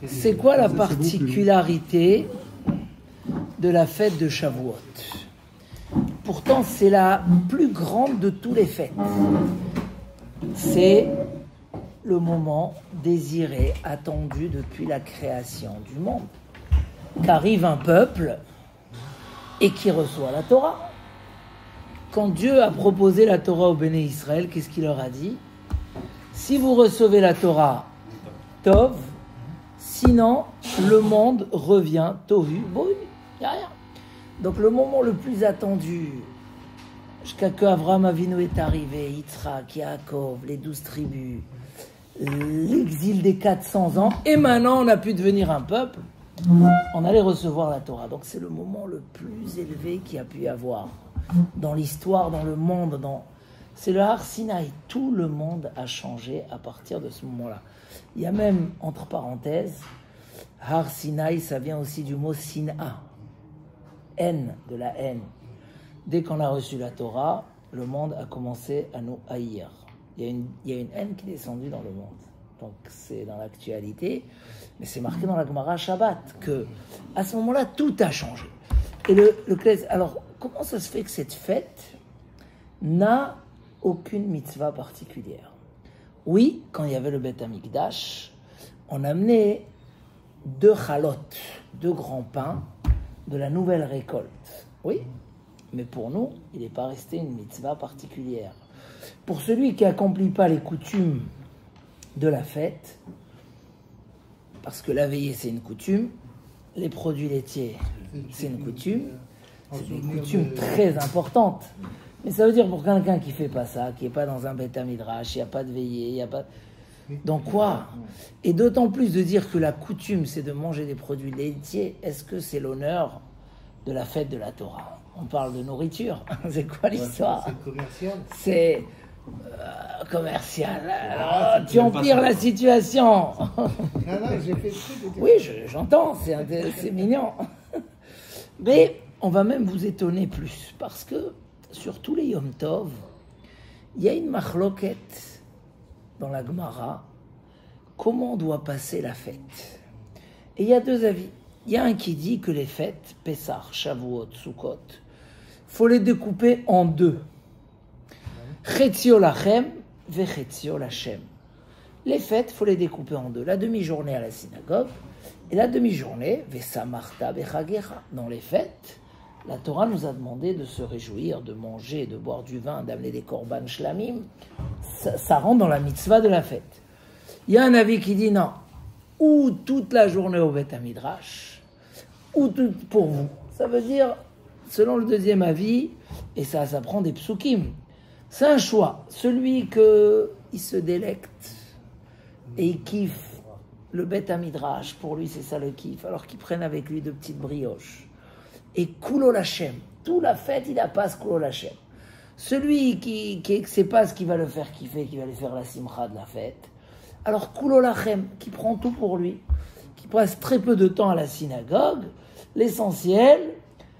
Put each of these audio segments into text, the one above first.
C'est quoi la particularité de la fête de Shavuot? Pourtant, c'est la plus grande de tous les fêtes. C'est le moment désiré, attendu depuis la création du monde. Qu'arrive un peuple et qui reçoit la Torah. Quand Dieu a proposé la Torah au Béné Israël, qu'est-ce qu'il leur a dit? Si vous recevez la Torah, Tov, sinon le monde revient Tohu, Bohu, il n'y a rien. Donc le moment le plus attendu, jusqu'à que Avraham Avinu est arrivé, Yitzhak, Yaakov, les 12 tribus, l'exil des 400 ans, et maintenant on a pu devenir un peuple, on allait recevoir la Torah. Donc c'est le moment le plus élevé qu'il y a pu y avoir dans l'histoire, dans le monde, c'est le Har Sinaï. Tout le monde a changé à partir de ce moment-là. Il y a même, entre parenthèses, Har Sinaï, ça vient aussi du mot Sina, haine, de la haine. Dès qu'on a reçu la Torah, le monde a commencé à nous haïr. Il y a une haine qui est descendue dans le monde. Donc c'est dans l'actualité, mais c'est marqué dans la Gemara Shabbat que à ce moment-là tout a changé. Et alors comment ça se fait que cette fête n'a aucune mitzvah particulière? Oui, quand il y avait le Beth Amikdash, on amenait 2 chalot, 2 grands pains de la nouvelle récolte. Oui, mais pour nous, il n'est pas resté une mitzvah particulière. Pour celui qui n'accomplit pas les coutumes de la fête, parce que la veillée c'est une coutume, les produits laitiers c'est une coutume, c'est une coutume très importante. Mais ça veut dire pour quelqu'un qui ne fait pas ça, qui n'est pas dans un Beth Midrash, il n'y a pas de veillée, il n'y a pas... Donc quoi? Et d'autant plus de dire que la coutume c'est de manger des produits laitiers, est-ce que c'est l'honneur de la fête de la Torah? On parle de nourriture, c'est quoi l'histoire? C'est commercial. C'est commercial. Tu empires la situation. J'ai fait tout. Oui, j'entends, c'est mignon. Mais on va même vous étonner plus, parce que sur tous les Yom Tov, il y a une machloket dans la Gemara, comment on doit passer la fête. Et il y a 2 avis. Il y a un qui dit que les fêtes, Pessah, Shavuot, Sukkot, faut les découper en 2. Chetzio lachem ve chetzio lachem. Les fêtes, faut les découper en 2. La demi-journée à la synagogue et la demi-journée, vesamarta bechagecha. Dans les fêtes, la Torah nous a demandé de se réjouir, de manger, de boire du vin, d'amener des korban shlamim. Ça rentre dans la mitzvah de la fête. Il y a un avis qui dit non, ou toute la journée au Beth Midrash, ou tout pour vous. Ça veut dire, selon le deuxième avis, et ça prend des psukim. C'est un choix. Celui il se délecte et il kiffe le Beth Midrash, pour lui c'est ça le kiff, alors qu'il prenne avec lui 2 petites brioches. Et Kulo Lachem, toute la fête il a pas ce Kulo Lachem. Celui qui ne sait pas ce qui va le faire kiffer, qui va lui faire la simcha de la fête, alors Kulo Lachem, qui prend tout pour lui, qui passe très peu de temps à la synagogue, l'essentiel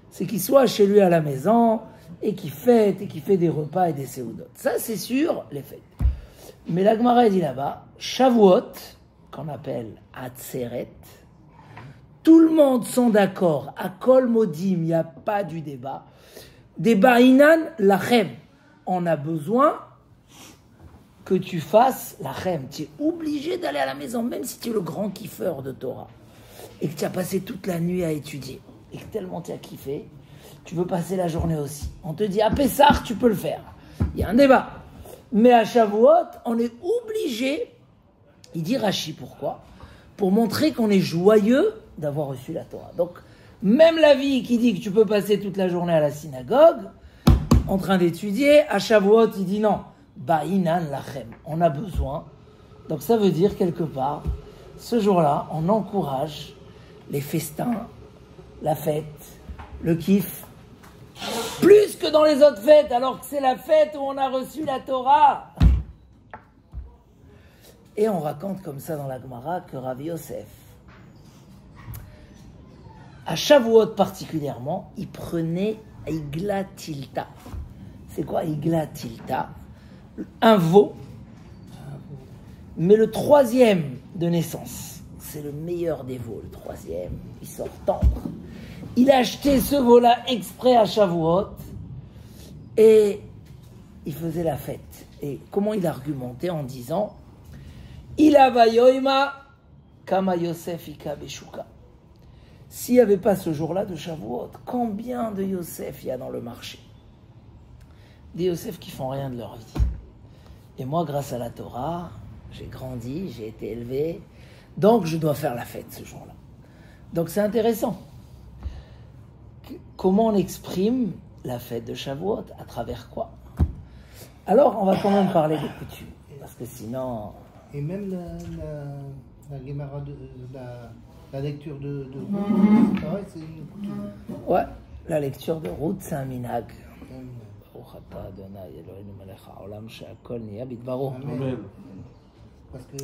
c'est qu'il soit chez lui à la maison, et qui fête, et qui fait des repas et des séoudot. Ça, c'est sûr, les fêtes. Mais la Gemara dit là-bas, Shavuot, qu'on appelle Atzeret, tout le monde sont d'accord, à Kol Modim, il n'y a pas du débat. Débat Inan, Lachem. On a besoin que tu fasses Lachem. Tu es obligé d'aller à la maison, même si tu es le grand kiffeur de Torah, et que tu as passé toute la nuit à étudier, et que tellement tu as kiffé, tu veux passer la journée aussi. On te dit, à Pessah, tu peux le faire. Il y a un débat. Mais à Shavuot, on est obligé, il dit Rashi, pourquoi? Pour montrer qu'on est joyeux d'avoir reçu la Torah. Donc, même la vie qui dit que tu peux passer toute la journée à la synagogue, en train d'étudier, à Shavuot, il dit non. Ba'inan lachem. On a besoin. Donc, ça veut dire, quelque part, ce jour-là, on encourage les festins, la fête, le kiff, plus que dans les autres fêtes, alors que c'est la fête où on a reçu la Torah. Et on raconte comme ça dans la Gemara que Rabbi Yosef, à Shavuot particulièrement, il prenait Igla Tilta. C'est quoi Igla Tilta? Un veau, mais le 3e de naissance. c'est le meilleur des veaux, le troisième, il sort tendre. Il a acheté ce veau-là exprès à Shavuot et il faisait la fête. Et comment il argumentait en disant il avayoima kama Yosef ika beshuka. S'il n'y avait pas ce jour-là de Shavuot, combien de Yosef il y a dans le marché? Des Yosef qui font rien de leur vie. Et moi, grâce à la Torah, j'ai grandi, j'ai été élevé, donc je dois faire la fête ce jour-là. Donc c'est intéressant. Comment on exprime la fête de Shavuot? À travers quoi? Alors, on va quand même parler des coutumes, parce que sinon... Et même la Gemara la lecture de c'est pareil, c'est une coutume. Ouais, la lecture de Ruth, c'est un minhag. Amen. Parce que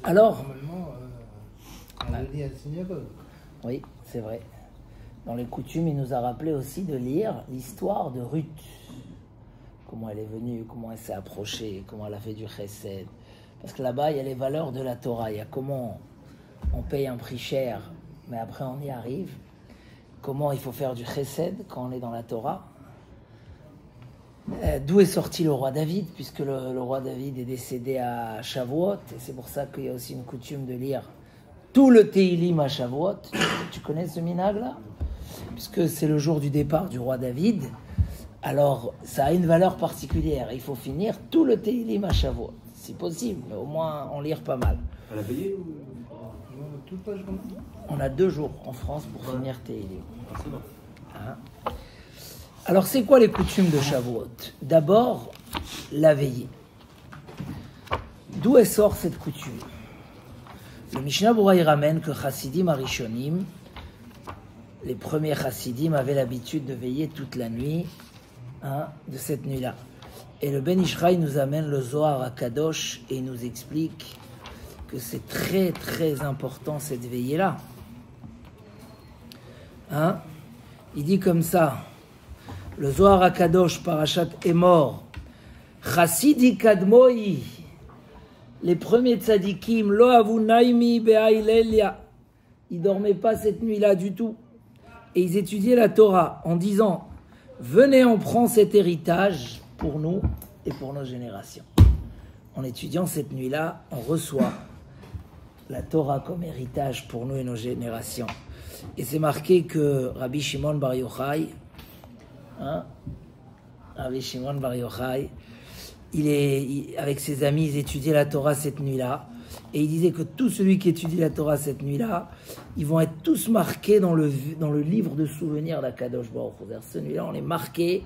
alors, normalement, on le lit à la synagogue. Oui, c'est vrai. Dans les coutumes, il nous a rappelé aussi de lire l'histoire de Ruth. Comment elle est venue, comment elle s'est approchée, comment elle a fait du chesed. Parce que là-bas, il y a les valeurs de la Torah. Il y a comment on paye un prix cher, mais après on y arrive. Comment il faut faire du chesed quand on est dans la Torah. D'où est sorti le roi David, puisque le roi David est décédé à Shavuot, et c'est pour ça qu'il y a aussi une coutume de lire tout le Teilim à Shavuot. Tu connais ce minhag-là? Puisque c'est le jour du départ du roi David, alors ça a une valeur particulière. Il faut finir tout le Teilim à Shavuot, si possible, mais au moins en lire pas mal. À la veillée ou... Toute la journée. On a 2 jours en France pour finir Teilim. Ah, c'est bon. Hein? Alors, c'est quoi les coutumes de Shavuot? D'abord, la veillée. D'où elle sort cette coutume? Le Mishnah Berurah il ramène que Chassidim Arishonim, les premiers Chassidim avaient l'habitude de veiller toute la nuit, de cette nuit-là. Et le Ben Ishraï nous amène le Zohar à Kadosh et il nous explique que c'est très très important cette veillée-là. Il dit comme ça, le Zohar HaKadosh, Parashat Emor, Chassidi Kadmoi, les premiers tzadikim, Lo avu naimi be'ailelia, ils dormaient pas cette nuit-là du tout. Et ils étudiaient la Torah en disant, venez, on prend cet héritage pour nous et pour nos générations. En étudiant cette nuit-là, on reçoit la Torah comme héritage pour nous et nos générations. Et c'est marqué que Rabbi Shimon Bar Yochai, Rabbi Shimon Bar Yochai, avec ses amis, ils étudiaient la Torah cette nuit-là, et il disait que tout celui qui étudie la Torah cette nuit-là, ils vont être tous marqués dans le livre de souvenirs d'Akadosh Baruch Hu. Cette nuit-là, on est marqués,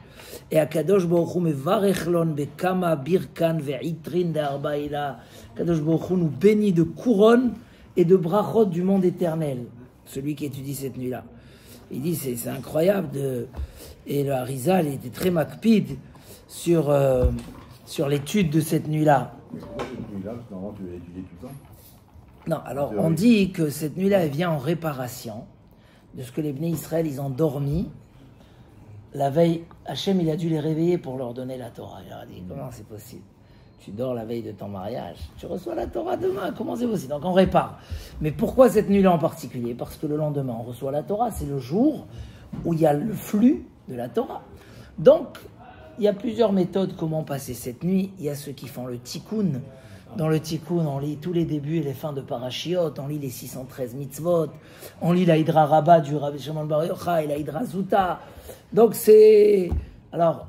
et Akadosh Baruch Hu mevarechlon bekama birkan ve'itrin de'arbaïla. Akadosh Baruch Hu nous bénit de couronnes et de brachot du monde éternel, celui qui étudie cette nuit-là. Il dit, c'est incroyable. Et le Harizal était très makpid sur l'étude de cette nuit-là. Pourquoi cette nuit-là? Parce que normalement, tu vas étudier tout le temps. Non, alors on dit que cette nuit-là, elle vient en réparation de ce que les Bnei Israël, ils ont dormi. La veille, Hachem, il a dû les réveiller pour leur donner la Torah. Il leur a dit, comment c'est possible? Tu dors la veille de ton mariage, tu reçois la Torah demain, comment c'est possible? Donc on répare. Mais pourquoi cette nuit-là en particulier? Parce que le lendemain, on reçoit la Torah, c'est le jour où il y a le flux de la Torah. Donc, il y a plusieurs méthodes comment passer cette nuit. Il y a ceux qui font le tikkun. Dans le tikkun, on lit tous les débuts et les fins de Parashiot, on lit les 613 mitzvot, on lit la Hydra Rabbah du Rabbi Shimon Bar Yochai et la Hydra Zuta. Donc c'est... Alors,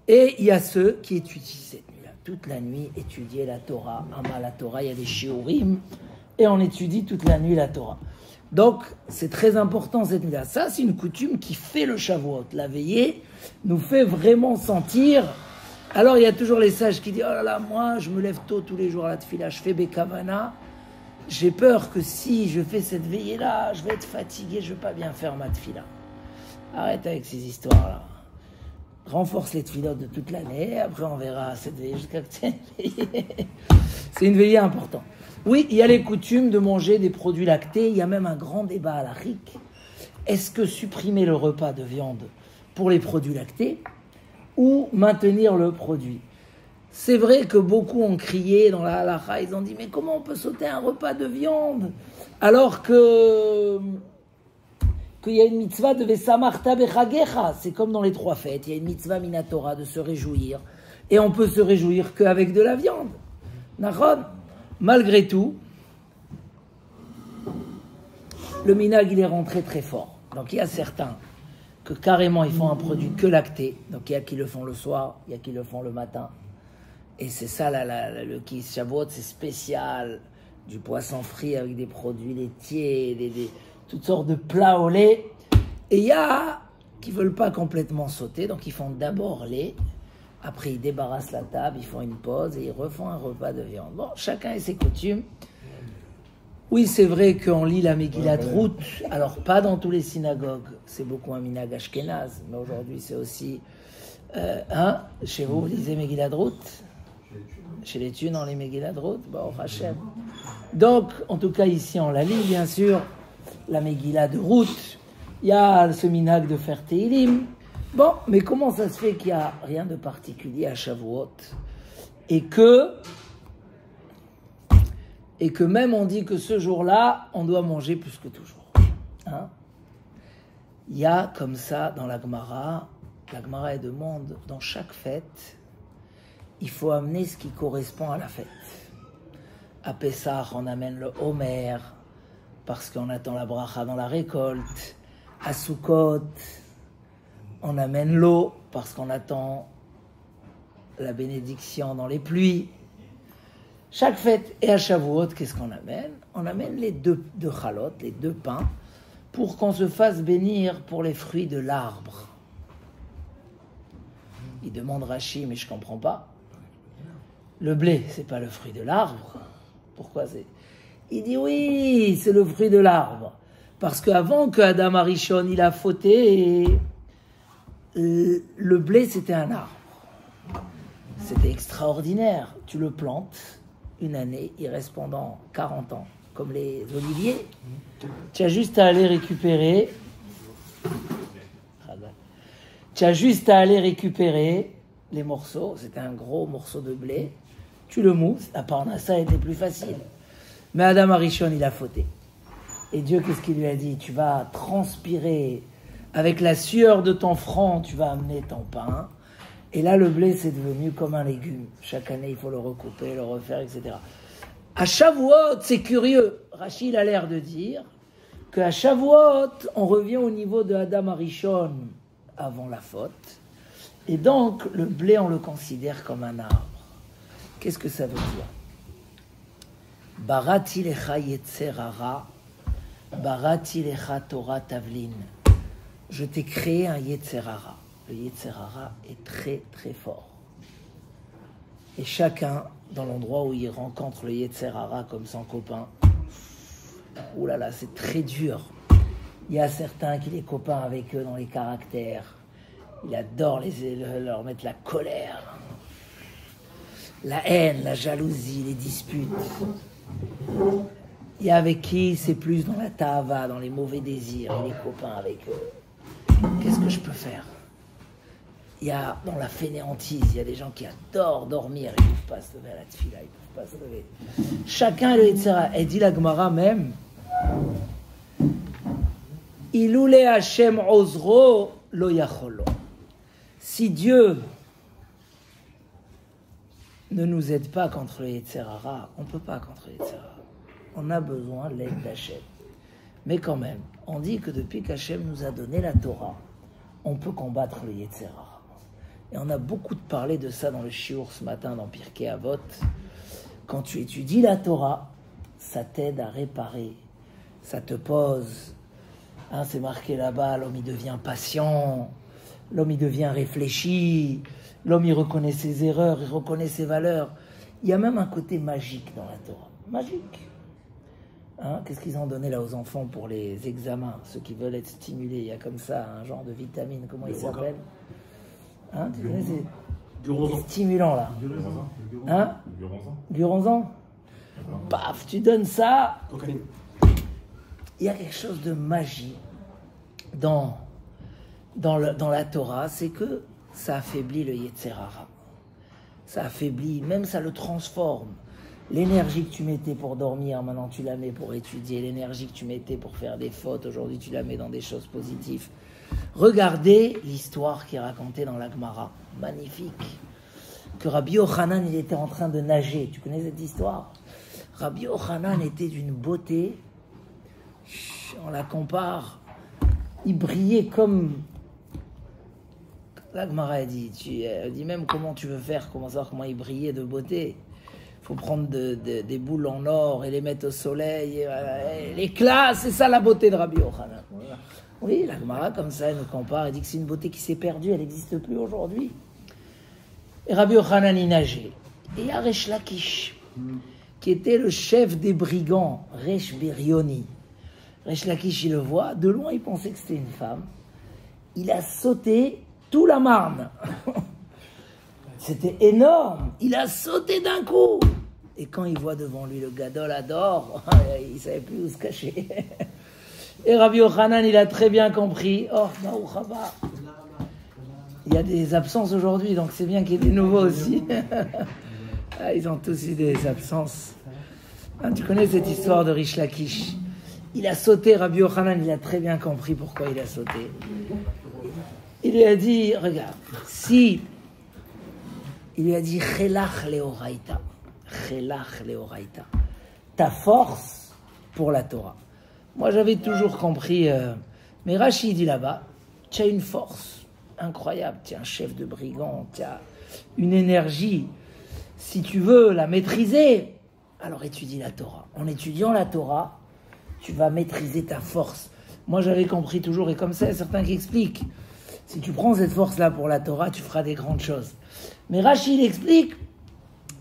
et il y a ceux qui étudient cette nuit-là, toute la nuit, étudier la Torah. La Torah, il y a des shiurim, et on étudie toute la nuit la Torah. Donc, c'est très important cette nuit-là. Ça, c'est une coutume qui fait le Shavuot. La veillée nous fait vraiment sentir... Alors, il y a toujours les sages qui disent « Oh là là, moi, je me lève tôt tous les jours à la tefila, je fais Bekavana. J'ai peur que si je fais cette veillée-là, je vais être fatigué, je ne vais pas bien faire ma tefila. » Arrête avec ces histoires-là. Renforce les tefilotes de toute l'année, après on verra cette veillée jusqu'à que tu aies une veillée. C'est une veillée importante. Oui, il y a les coutumes de manger des produits lactés. Il y a même un grand débat à l'Afrique. Est-ce que supprimer le repas de viande pour les produits lactés ou maintenir le produit? C'est vrai que beaucoup ont crié dans la halakha, ils ont dit, mais comment on peut sauter un repas de viande alors qu'il y a une mitzvah de Vesamarta bechagecha. C'est comme dans les 3 fêtes, il y a une mitzvah minatora de se réjouir. Et on peut se réjouir qu'avec de la viande. Nachon. Malgré tout, le minag, il est rentré très fort. Donc il y a certains que carrément ils font un produit que lacté. Donc il y a qui le font le soir, il y a qui le font le matin. Et c'est ça, le Kis Shavuot, c'est spécial. Du poisson frit avec des produits laitiers, toutes sortes de plats au lait. Et il y a qui ne veulent pas complètement sauter, donc ils font d'abord lait. Après, ils débarrassent la table, ils font une pause et ils refont un repas de viande. Bon, chacun a ses coutumes. Oui, c'est vrai qu'on lit la Megillat Ruth. Alors, pas dans tous les synagogues. C'est beaucoup un minag ashkénaze. Mais aujourd'hui, c'est aussi... chez vous, vous lisez Megillat Ruth? Chez les Thunes, on les Megillat Ruth? Bon, Hachem. Donc, en tout cas, ici, on la lit, bien sûr. La Megillah de Ruth. Il y a ce minag de faire Teilim. Bon, mais comment ça se fait qu'il n'y a rien de particulier à Shavuot et que même on dit que ce jour-là, on doit manger plus que toujours. Hein? Il y a comme ça dans la Gemara elle demande, dans chaque fête, il faut amener ce qui correspond à la fête. À Pessah, on amène le Homer, parce qu'on attend la bracha dans la récolte. À Sukkot, on amène l'eau parce qu'on attend la bénédiction dans les pluies. Chaque fête, et à Shavuot, qu'est-ce qu'on amène? On amène les deux chalot, les 2 pains, pour qu'on se fasse bénir pour les fruits de l'arbre. Il demande Rashi, mais je ne comprends pas. Le blé, c'est pas le fruit de l'arbre. Pourquoi c'est? Il dit oui, c'est le fruit de l'arbre. Parce qu'avant que Adam Arishon, il a fauté, le blé, c'était un arbre. C'était extraordinaire. Tu le plantes, une année, il reste pendant 40 ans, comme les oliviers. Tu as juste à aller récupérer. Tu as juste à aller récupérer les morceaux. C'était un gros morceau de blé. Tu le mousses. À part ça, ça était plus facile. Mais Adam Arishon, il a fauté. Et Dieu, qu'est-ce qu'il lui a dit? Tu vas transpirer avec la sueur de ton front, tu vas amener ton pain. Et là, le blé, c'est devenu comme un légume. Chaque année, il faut le recouper, le refaire, etc. À Shavuot, c'est curieux. Rachid a l'air de dire qu'à Shavuot, on revient au niveau de Adam Arishon avant la faute. Et donc, le blé, on le considère comme un arbre. Qu'est-ce que ça veut dire? Barati lecha yetzer hara, barati lecha Torah tavlin. Je t'ai créé un yetzer hara. Le yetzer hara est très très fort. Et chacun, dans l'endroit où il rencontre le yetzer hara comme son copain, oulala, c'est très dur. Il y a certains qui les copains avec eux dans les caractères. Il adore leur mettre la colère, la haine, la jalousie, les disputes. Il y a avec qui c'est plus dans la tava, dans les mauvais désirs, et les copains avec eux. Qu'est-ce que je peux faire? Il y a dans la fainéantise, il y a des gens qui adorent dormir, ils ne peuvent pas se lever à la tfila, ils ne peuvent pas se lever. Chacun le Yetzera. Et dit la Gemara même, Iloule Hashem ozro lo yacholo. Si Dieu ne nous aide pas contre le Yetzerara, on ne peut pas contre le Yetzerara. On a besoin de l'aide d'Hachem. Mais quand même, on dit que depuis qu'Hachem nous a donné la Torah, on peut combattre le Yetzerara. Et on a beaucoup parlé de ça dans le shiur ce matin dans Pirkei Avot. Quand tu étudies la Torah, ça t'aide à réparer. Ça te pose. Hein, c'est marqué là-bas, l'homme il devient patient, l'homme il devient réfléchi, l'homme il reconnaît ses erreurs, il reconnaît ses valeurs. Il y a même un côté magique dans la Torah. Magique. Hein, qu'est-ce qu'ils ont donné là aux enfants pour les examens? Ceux qui veulent être stimulés, il y a comme ça un genre de vitamine, comment il s'appelle? Hein, tu connais ces stimulants là? Hein? Du ronzan. Paf, tu donnes ça. Il y a quelque chose de magique dans la Torah, c'est que ça affaiblit le Yetzerara. ça affaiblit, même ça le transforme. L'énergie que tu mettais pour dormir, maintenant tu la mets pour étudier. L'énergie que tu mettais pour faire des fautes, aujourd'hui tu la mets dans des choses positives. Regardez l'histoire qui est racontée dans la Gemara. Magnifique. Que Rabbi Yochanan, il était en train de nager. Tu connais cette histoire? Rabbi Yochanan était d'une beauté, on la compare, il brillait comme... La Gemara elle dit même comment tu veux faire, comment savoir comment il brillait de beauté. Il faut prendre des boules en or et les mettre au soleil, et l'éclat, c'est ça la beauté de Rabbi Yochanan. Voilà. Oui, la Gemara comme ça, elle nous compare, elle dit que c'est une beauté qui s'est perdue, elle n'existe plus aujourd'hui. Et Rabbi Yochanan il nageait. Et il y a Resh Lakish, qui était le chef des brigands, Resh Berioni. Resh Lakish, il le voit, de loin il pensait que c'était une femme. Il a sauté tout la Marne. C'était énorme. Il a sauté d'un coup. Et quand il voit devant lui le Gadol Hador, il ne savait plus où se cacher. Et Rabbi Yochanan, il a très bien compris. Oh, Baruch haba. Il y a des absences aujourd'hui, donc c'est bien qu'il y ait des nouveaux aussi. Ils ont tous eu des absences. Tu connais cette histoire de Rish Lakish. Il a sauté, Rabbi Yochanan, il a très bien compris pourquoi il a sauté. Il lui a dit, regarde, si... Il lui a dit, Chelach leoraita. Chelach leoraita. Ta force pour la Torah. Moi, j'avais toujours compris, mais Rashi dit là-bas, tu as une force incroyable, tu es un chef de brigand, tu as une énergie. Si tu veux la maîtriser, alors étudie la Torah. En étudiant la Torah, tu vas maîtriser ta force. Moi, j'avais compris toujours, et comme ça, il y a certains qui expliquent, si tu prends cette force-là pour la Torah, tu feras des grandes choses. Mais Rachid explique,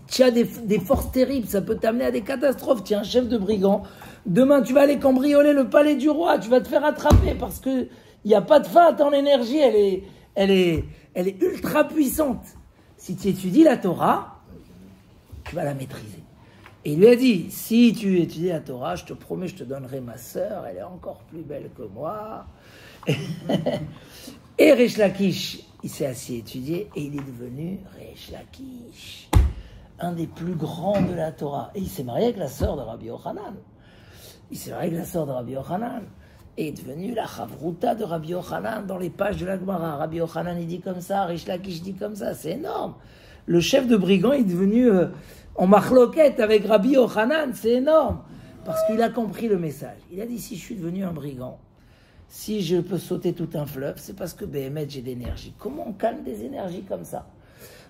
tu as des forces terribles, ça peut t'amener à des catastrophes. Tu es un chef de brigand, demain tu vas aller cambrioler le palais du roi, tu vas te faire attraper parce qu'il n'y a pas de fin à ton énergie, elle est ultra puissante. Si tu étudies la Torah, tu vas la maîtriser. Et il lui a dit, si tu étudies la Torah, je te promets, je te donnerai ma sœur, elle est encore plus belle que moi. Et Resh Lakish, il s'est assis étudier et il est devenu Resh Lakish, un des plus grands de la Torah. Et il s'est marié avec la sœur de Rabbi Yochanan. Et est devenu la Chavruta de Rabbi Yochanan dans les pages de la Gemara. Rabbi Yochanan, il dit comme ça, Resh Lakish dit comme ça, c'est énorme. Le chef de brigand est devenu en machloquette avec Rabbi Yochanan, c'est énorme. Parce qu'il a compris le message. Il a dit, si je suis devenu un brigand, si je peux sauter tout un fleuve, c'est parce que Béhémet, j'ai d'énergie. Comment on calme des énergies comme ça?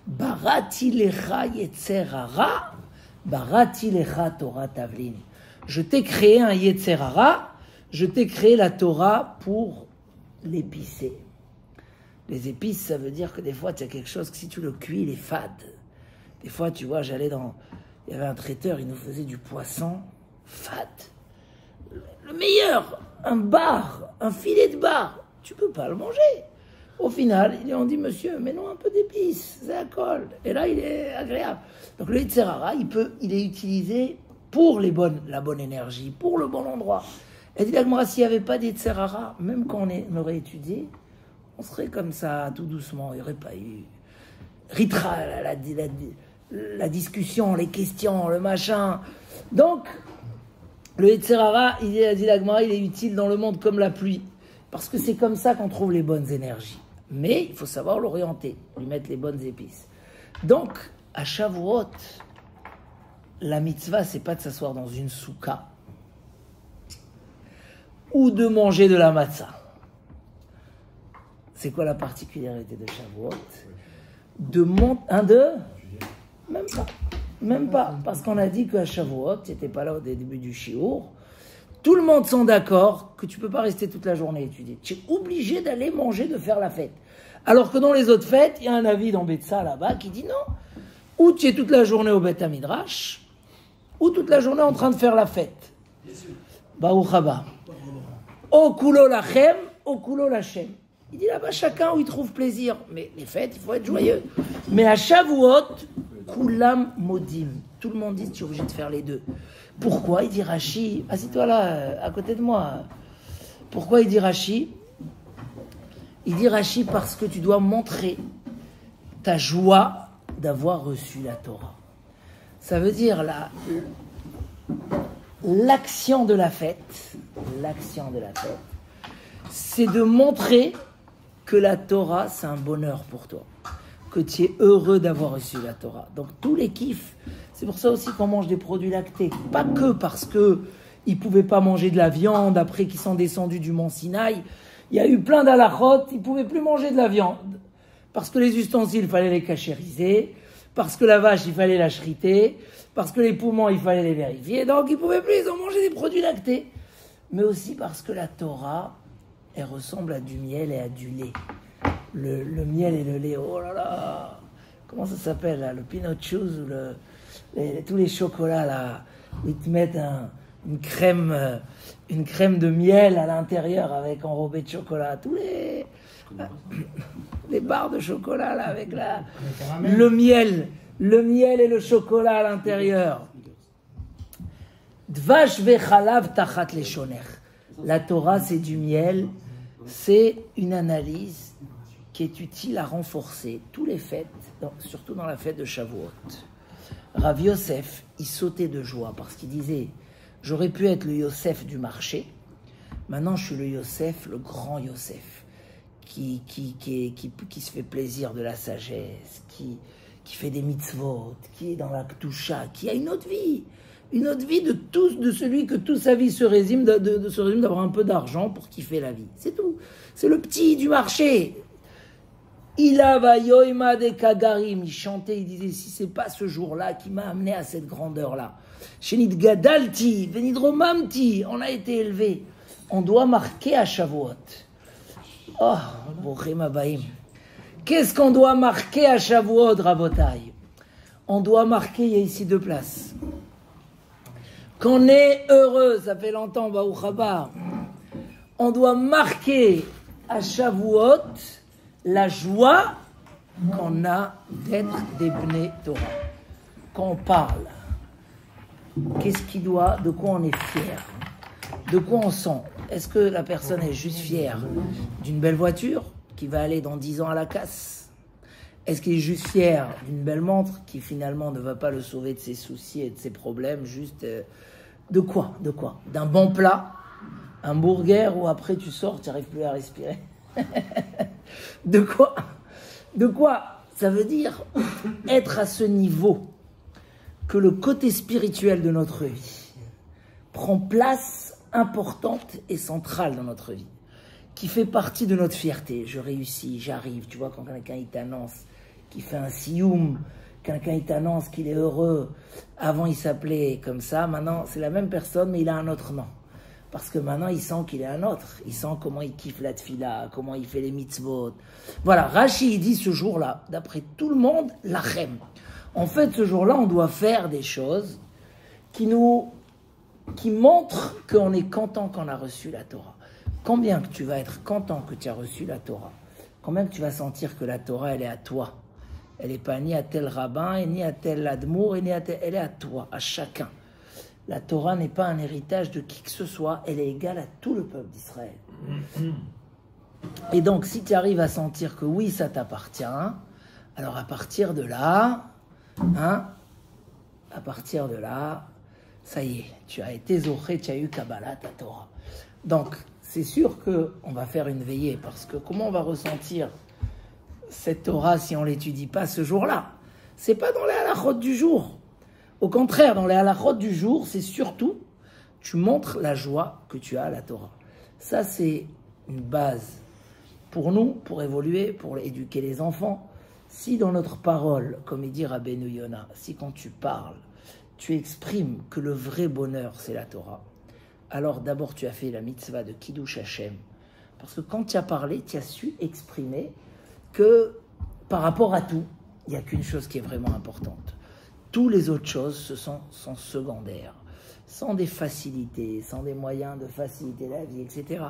Barati lecha yetzer hara, barati lecha Torah tavlin. Je t'ai créé un yetzer hara, je t'ai créé la Torah pour l'épicer. Les épices, ça veut dire que des fois, tu as quelque chose que si tu le cuis, il est fade. Des fois, tu vois, il y avait un traiteur, il nous faisait du poisson fade. Le meilleur, un bar, un filet de bar, tu peux pas le manger. Au final, ils lui ont dit, monsieur, mets-nous un peu d'épices, ça colle. Et là, il est agréable. Donc le yetzer hara, il est utilisé pour la bonne énergie, pour le bon endroit. Et dit la Gemara, s'il n'y avait pas de yetzer hara, même quand on aurait étudié, on serait comme ça, tout doucement, il n'y aurait pas eu ritra, la discussion, les questions, le machin. Donc, le yetzer hara, il a dit la Gemara, il est utile dans le monde comme la pluie. Parce que c'est comme ça qu'on trouve les bonnes énergies. Mais il faut savoir l'orienter, lui mettre les bonnes épices. Donc, à Shavuot, la mitzvah, c'est pas de s'asseoir dans une souka ou de manger de la matzah. C'est quoi la particularité de Shavuot? Même pas. Parce qu'on a dit qu'à Shavuot, tu n'étais pas là au début du shiur, tout le monde sont d'accord que tu ne peux pas rester toute la journée étudier. Tu es obligé d'aller manger, de faire la fête. Alors que dans les autres fêtes, il y a un avis dans Betsa là-bas qui dit non. Ou tu es toute la journée au Beth Midrash, ou toute la journée en train de faire la fête. Baruch haba. O kulo lachem, o kulo lachem. Il dit là-bas chacun où il trouve plaisir. Mais les fêtes, il faut être joyeux. Mais à Shavuot, kulam modim. Tout le monde dit tu es obligé de faire les deux. Pourquoi? Il dit Rashi, assis-toi là, à côté de moi. Pourquoi il dit Rashi? Il dit Rashi parce que tu dois montrer ta joie d'avoir reçu la Torah. Ça veut dire l'action de la fête, c'est de montrer que la Torah, c'est un bonheur pour toi, que tu es heureux d'avoir reçu la Torah. Donc tous les kiffs, c'est pour ça aussi qu'on mange des produits lactés, pas que parce qu'ils ne pouvaient pas manger de la viande après qu'ils sont descendus du mont Sinaï. Il y a eu plein d'halachot, ils ne pouvaient plus manger de la viande, parce que les ustensiles, il fallait les cachériser, parce que la vache, il fallait la shriter, parce que les poumons, il fallait les vérifier, donc ils ne pouvaient plus, ils ont mangé des produits lactés. Mais aussi parce que la Torah, elle ressemble à du miel et à du lait. Le miel et le lait, oh là là, comment ça s'appelle là, le peanut shoes, ou tous les chocolats là, où ils te mettent une crème de miel à l'intérieur avec enrobé de chocolat, tous les barres de chocolat là avec le miel et le chocolat à l'intérieur. Dvash vechalav tachat leshoner. La Torah, c'est du miel, c'est une analyse qui est utile à renforcer tous les fêtes, surtout dans la fête de Shavuot. Rav Yosef, il sautait de joie parce qu'il disait, j'aurais pu être le Yosef du marché, maintenant je suis le Yosef, le grand Yosef, qui se fait plaisir de la sagesse, qui fait des mitzvot, qui est dans la ktusha, qui a une autre vie de celui que toute sa vie se résume d'avoir un peu d'argent pour kiffer la vie. C'est tout. C'est le petit du marché. Il chantait, il disait, si c'est pas ce jour-là qui m'a amené à cette grandeur-là. Shenit gadalti, venidromamti, on a été élevé. On doit marquer à Shavuot. Oh, Bochim Abaim. Qu'est-ce qu'on doit marquer à Shavuot, Rabotai? On doit marquer, il y a ici 2 places. Qu'on est heureux, ça fait longtemps, Baruch haba. On doit marquer à Shavuot la joie qu'on a d'être des Bnei Torah. Quand on parle, de quoi on est fier? De quoi on sent? Est-ce que la personne est juste fière d'une belle voiture qui va aller dans 10 ans à la casse? Est-ce qu'il est juste fier d'une belle montre qui finalement ne va pas le sauver de ses soucis et de ses problèmes? Juste de quoi? D'un bon plat? Un burger où après tu sors, tu n'arrives plus à respirer? De quoi? Ça veut dire être à ce niveau que le côté spirituel de notre vie prend place importante et centrale dans notre vie, qui fait partie de notre fierté. Je réussis, j'arrive. Tu vois, quand quelqu'un il t'annonce qu'il fait un sioum, quelqu'un il t'annonce qu'il est heureux. Avant il s'appelait comme ça, maintenant c'est la même personne mais il a un autre nom. Parce que maintenant il sent qu'il est un autre. Il sent comment il kiffe la tfila, comment il fait les mitzvot. Voilà, Rashi il dit ce jour-là, d'après tout le monde, l'achem. En fait, ce jour-là, on doit faire des choses qui montrent qu'on est content qu'on a reçu la Torah. Combien que tu vas être content que tu as reçu la Torah? Combien que tu vas sentir que la Torah, elle est à toi? Elle n'est pas ni à tel rabbin, et ni à tel admour, et ni à tel... Elle est à toi, à chacun. La Torah n'est pas un héritage de qui que ce soit, elle est égale à tout le peuple d'Israël. Et donc, si tu arrives à sentir que oui, ça t'appartient, alors à partir de là, ça y est, tu as été zoché, tu as eu Kabbalah, ta Torah. Donc, c'est sûr qu'on va faire une veillée, parce que comment on va ressentir cette Torah si on ne l'étudie pas ce jour-là? C'est pas dans les halachot du jour. Au contraire, dans les halachot du jour, c'est surtout, tu montres la joie que tu as à la Torah. Ça, c'est une base pour nous, pour évoluer, pour éduquer les enfants. Si dans notre parole, comme il dit Rabbeinu Yona, si quand tu parles, tu exprimes que le vrai bonheur, c'est la Torah, alors d'abord tu as fait la mitzvah de Kiddush Hashem. Parce que quand tu as parlé, tu as su exprimer que par rapport à tout, il n'y a qu'une chose qui est vraiment importante. Toutes les autres choses sont secondaires, sans des facilités, sans des moyens de faciliter la vie, etc.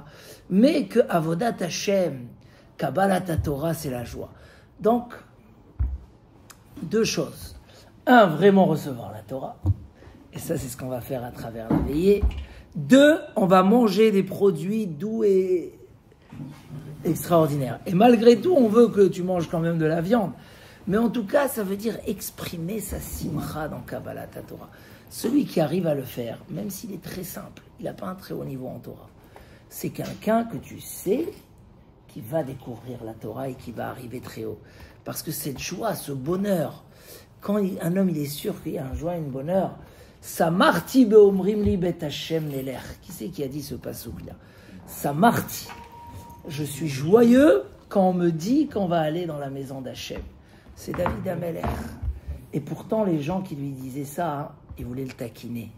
Mais que Avodat Hashem, Kabbalat Torah, c'est la joie. Donc, 2 choses. 1, vraiment recevoir la Torah. Et ça, c'est ce qu'on va faire à travers la veillée. 2, on va manger des produits doux et extraordinaires. Et malgré tout, on veut que tu manges quand même de la viande. Mais en tout cas, ça veut dire exprimer sa simcha dans Kabbalat Torah. Celui qui arrive à le faire, même s'il est très simple, il n'a pas un très haut niveau en Torah, c'est quelqu'un que tu sais qui va découvrir la Torah et qui va arriver très haut. Parce que cette joie, ce bonheur, quand un homme il est sûr qu'il y a un joie et un bonheur, Samarti beomrim li bet Hashem neler. Qui c'est qui a dit ce passouk-là? Samarti. Je suis joyeux quand on me dit qu'on va aller dans la maison d'Hachem. C'est David Ameler. Et pourtant, les gens qui lui disaient ça, hein, ils voulaient le taquiner.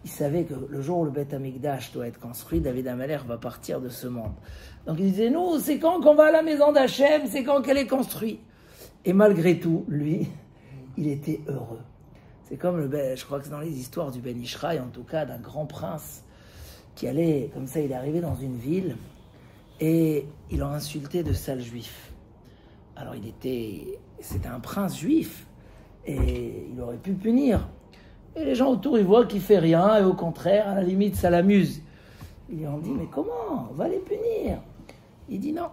Ils savaient que le jour où le Beth Amikdash doit être construit, David Ameler va partir de ce monde. Donc ils disaient, nous, c'est quand qu'on va à la maison d'Hachem, c'est quand qu'elle est construite. Et malgré tout, lui, il était heureux. C'est comme je crois que c'est dans les histoires du Ben Ishraï, en tout cas, d'un grand prince qui allait, comme ça, il est arrivé dans une ville et il a insulté de sales juifs. Alors c'était un prince juif et il aurait pu punir. Et les gens autour, ils voient qu'il fait rien et au contraire, à la limite, ça l'amuse. Ils lui ont dit, mais comment? On va les punir. Il dit non.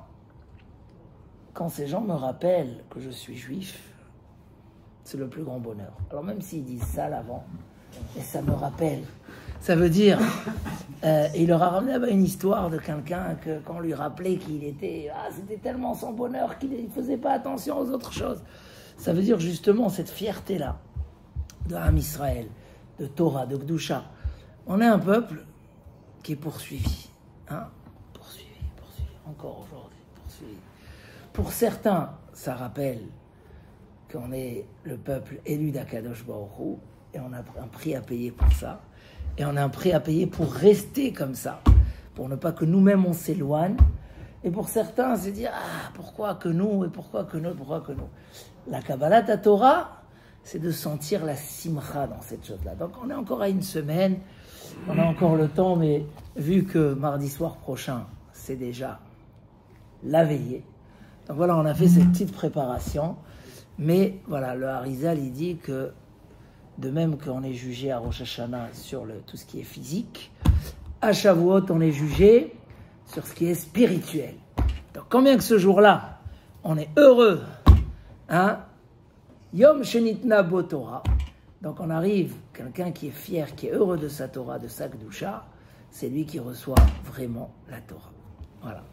Quand ces gens me rappellent que je suis juif, c'est le plus grand bonheur. Alors même s'ils disent ça l'avant, et ça me rappelle, ça veut dire, il leur a ramené une histoire de quelqu'un que quand on lui rappelait qu'il était, c'était tellement son bonheur qu'il ne faisait pas attention aux autres choses. Ça veut dire justement cette fierté-là de Am Israël, de Torah, de Gdusha. On est un peuple qui est poursuivi, hein? Poursuivi, encore aujourd'hui, poursuivi. Pour certains, ça rappelle qu'on est le peuple élu d'Akadosh Baruch Hu, et on a un prix à payer pour ça, et on a un prix à payer pour rester comme ça, pour ne pas que nous-mêmes on s'éloigne. Et pour certains, c'est dire, pourquoi que nous, et pourquoi que nous, pourquoi que nous. La Kabbalat Torah, c'est de sentir la simcha dans cette chose-là. Donc on est encore à une semaine, on a encore le temps, mais vu que mardi soir prochain, c'est déjà la veillée. Donc voilà, on a fait cette petite préparation. Mais voilà, le Harizal, il dit que de même qu'on est jugé à Rosh Hashanah sur tout ce qui est physique, à Shavuot, on est jugé sur ce qui est spirituel. Donc combien que ce jour-là, on est heureux, hein? Yom Shenitna Bo Torah. Donc on arrive, quelqu'un qui est fier, qui est heureux de sa Torah, de sa Kedusha, c'est lui qui reçoit vraiment la Torah. Voilà.